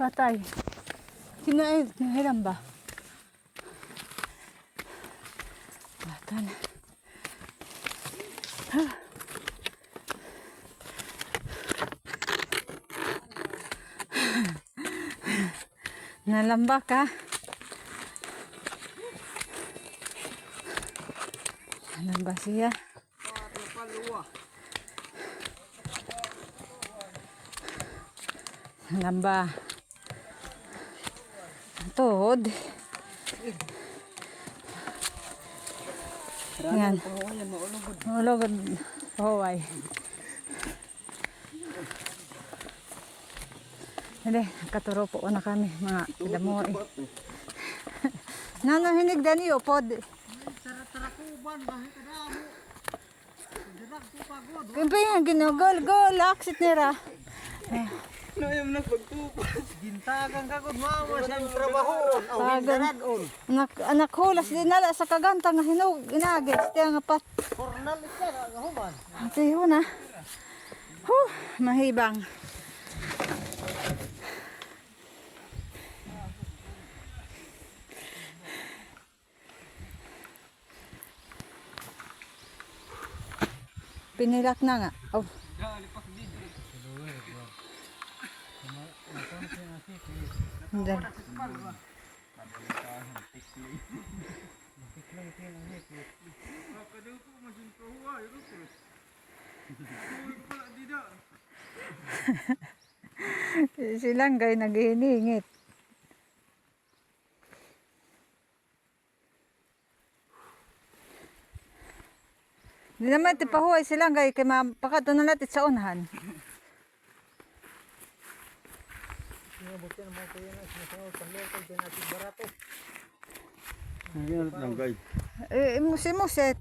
Patay. Kinahiram ba? Batan. Nalambak ka. Nalambak siya. Nalambak. Tuhod. Yan. Maulogod. Pahuway. Hindi, katuro po na kami, mga damoy. Nano hinig dani upod. Kumpi yang ginugol-gol, aksit nira. Noyam na pagtupas. Gintagan ka kung mama siyang trabahoon. O hindaradon. Anak hulas din nala sa kaganta nga hinog, inagis. Tiya nga pat. Pornal ika nga human. Tiyo na. Mahibang. Pinilak na nga. Oh. Hindi. Silang gay naghihiningit. Hindi naman tipahuay silang gay kay mapakato na natin sa unahan. Buti naman kayo na sinasunod sa local din natin barato. Ang ginalap ng guide. Musit.